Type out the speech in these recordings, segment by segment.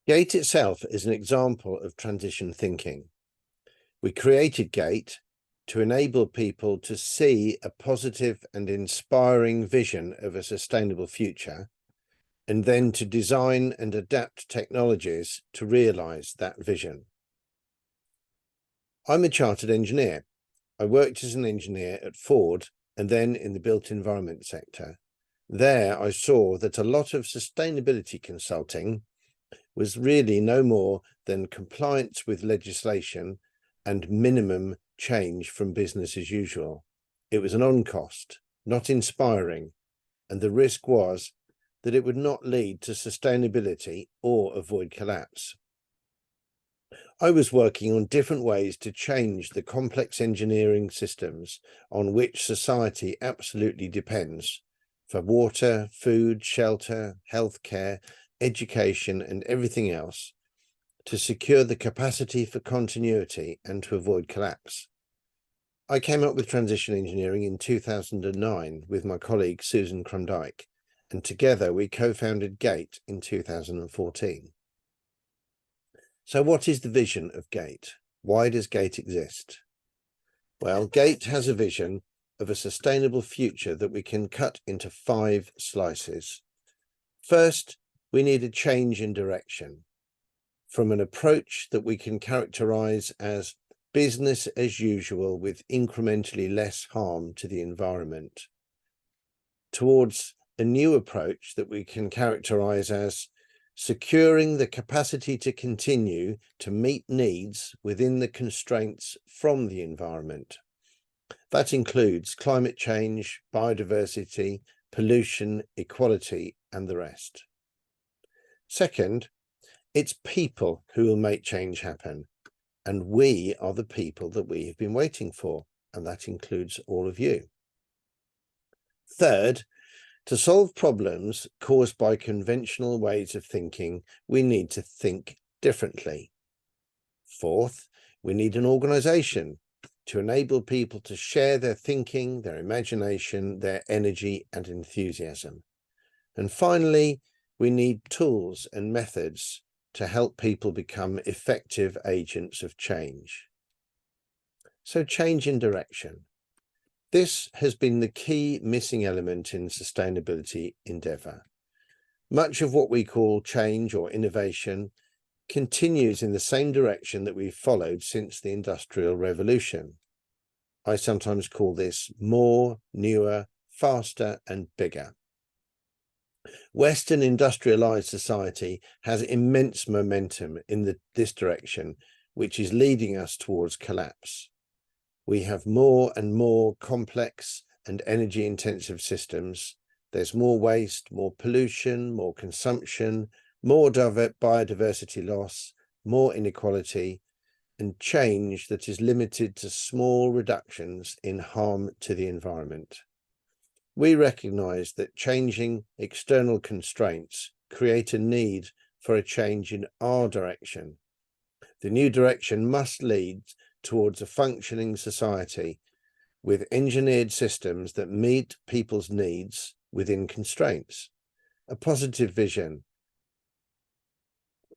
Gate itself is an example of transition thinking. We created Gate to enable people to see a positive and inspiring vision of a sustainable future, and then to design and adapt technologies to realize that vision. I'm a chartered engineer. I worked as an engineer at Ford and then in the built environment sector. There I saw that a lot of sustainability consulting was really no more than compliance with legislation and minimum change from business as usual. It was an on-cost, not inspiring, and the risk was that it would not lead to sustainability or avoid collapse. I was working on different ways to change the complex engineering systems on which society absolutely depends for water, food, shelter, healthcare, education, and everything else, to secure the capacity for continuity and to avoid collapse. I came up with transition engineering in 2009 with my colleague Susan Krumdijk, and together we co-founded Gate in 2014. So what is the vision of Gate? Why does Gate exist? Well, Gate has a vision of a sustainable future that we can cut into 5 slices. First, we need a change in direction from an approach that we can characterize as business as usual with incrementally less harm to the environment, towards a new approach that we can characterize as securing the capacity to continue to meet needs within the constraints from the environment. That includes climate change, biodiversity, pollution, equality, and the rest. Second, it's people who will make change happen, and we are the people that we have been waiting for, and that includes all of you. Third, to solve problems caused by conventional ways of thinking, we need to think differently. Fourth, we need an organization to enable people to share their thinking, their imagination, their energy and enthusiasm. And finally, we need tools and methods to help people become effective agents of change. So change in direction. This has been the key missing element in sustainability endeavor. Much of what we call change or innovation continues in the same direction that we've followed since the Industrial Revolution. I sometimes call this more, newer, faster, and bigger. Western industrialized society has immense momentum in this direction, which is leading us towards collapse. We have more and more complex and energy intensive systems. There's more waste, more pollution, more consumption, more biodiversity loss, more inequality, and change that is limited to small reductions in harm to the environment. We recognize that changing external constraints create a need for a change in our direction. The new direction must lead towards a functioning society with engineered systems that meet people's needs within constraints, a positive vision,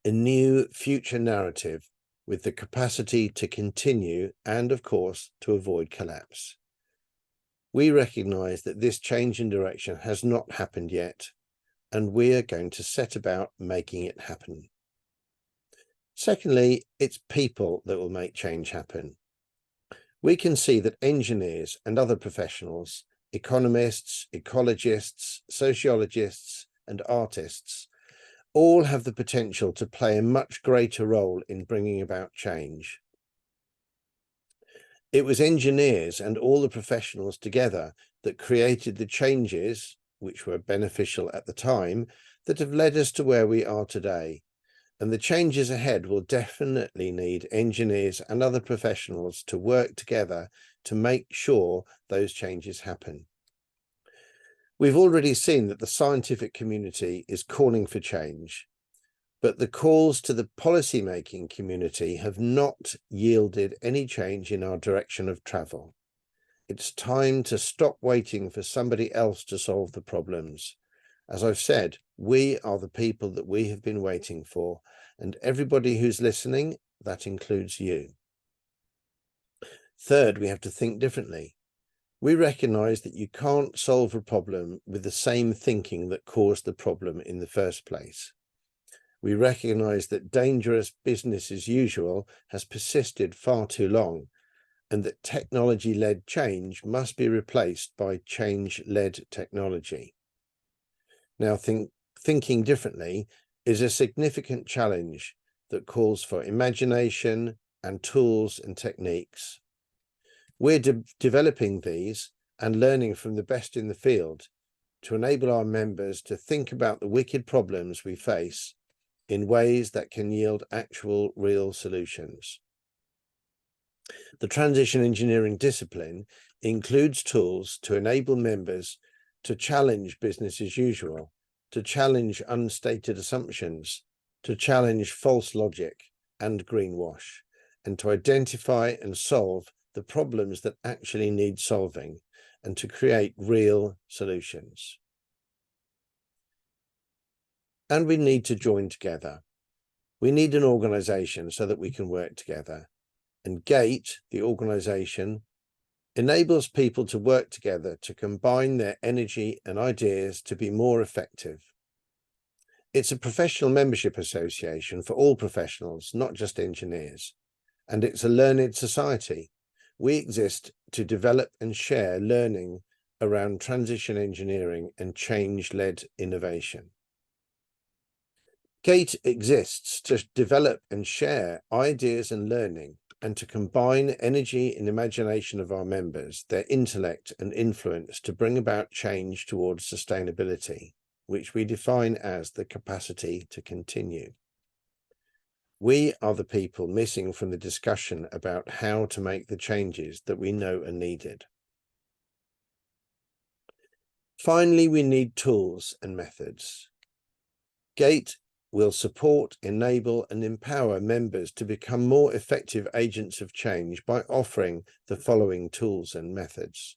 a new future narrative with the capacity to continue and, of course, to avoid collapse. We recognize that this change in direction has not happened yet, and we are going to set about making it happen. Secondly, it's people that will make change happen. We can see that engineers and other professionals, economists, ecologists, sociologists, and artists all have the potential to play a much greater role in bringing about change. It was engineers and all the professionals together that created the changes, which were beneficial at the time, that have led us to where we are today. And the changes ahead will definitely need engineers and other professionals to work together to make sure those changes happen. We've already seen that the scientific community is calling for change, but the calls to the policy-making community have not yielded any change in our direction of travel. It's time to stop waiting for somebody else to solve the problems As I've said, we are the people that we have been waiting for, and everybody who's listening, that includes you. Third, we have to think differently. We recognize that you can't solve a problem with the same thinking that caused the problem in the first place. We recognize that dangerous business as usual has persisted far too long, and that technology-led change must be replaced by change-led technology. Now, thinking differently is a significant challenge that calls for imagination and tools and techniques. We're developing these and learning from the best in the field to enable our members to think about the wicked problems we face in ways that can yield actual real solutions. The transition engineering discipline includes tools to enable members to challenge business as usual, to challenge unstated assumptions, to challenge false logic and greenwash, and to identify and solve the problems that actually need solving, and to create real solutions. And we need to join together. We need an organization so that we can work together. And GATE, the organization, enables people to work together to combine their energy and ideas to be more effective. It's a professional membership association for all professionals, not just engineers. And it's a learned society. We exist to develop and share learning around transition engineering and change-led innovation. GATE exists to develop and share ideas and learning, and to combine energy and imagination of our members, their intellect and influence to bring about change towards sustainability, which we define as the capacity to continue. We are the people missing from the discussion about how to make the changes that we know are needed. Finally, we need tools and methods. GATE will support, enable, and empower members to become more effective agents of change by offering the following tools and methods.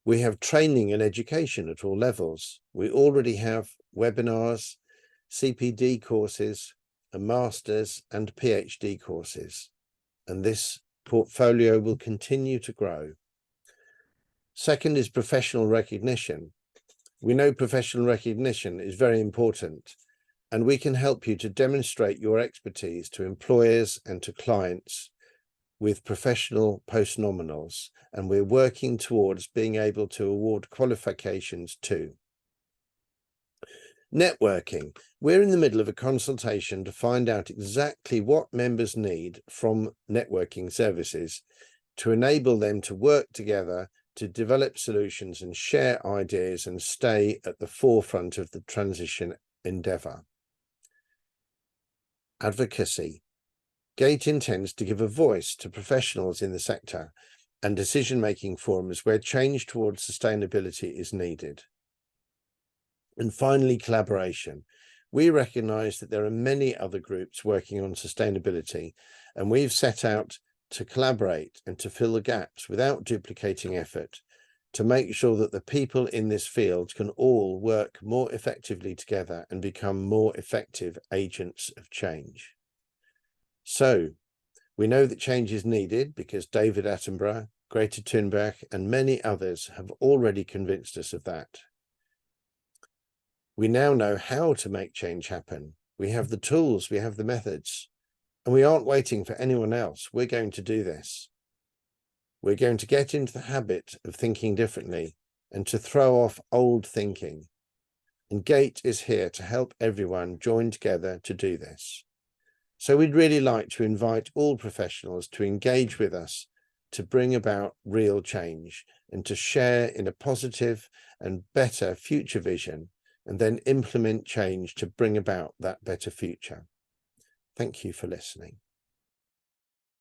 We have training and education at all levels. We already have webinars, CPD courses, a master's and PhD courses, and this portfolio will continue to grow. Second is professional recognition. We know professional recognition is very important, and we can help you to demonstrate your expertise to employers and to clients with professional post-nominals, and we're working towards being able to award qualifications too. Networking. We're in the middle of a consultation to find out exactly what members need from networking services to enable them to work together to develop solutions and share ideas and stay at the forefront of the transition endeavour. Advocacy. GATE intends to give a voice to professionals in the sector and decision-making forums where change towards sustainability is needed. And finally, collaboration. We recognise that there are many other groups working on sustainability, and we've set out to collaborate and to fill the gaps without duplicating effort, to make sure that the people in this field can all work more effectively together and become more effective agents of change. So, we know that change is needed because David Attenborough, Greta Thunberg, and many others have already convinced us of that. We now know how to make change happen. We have the tools, we have the methods, and we aren't waiting for anyone else. We're going to do this. We're going to get into the habit of thinking differently and to throw off old thinking. And GATE is here to help everyone join together to do this. So we'd really like to invite all professionals to engage with us to bring about real change and to share in a positive and better future vision, and then implement change to bring about that better future. Thank you for listening.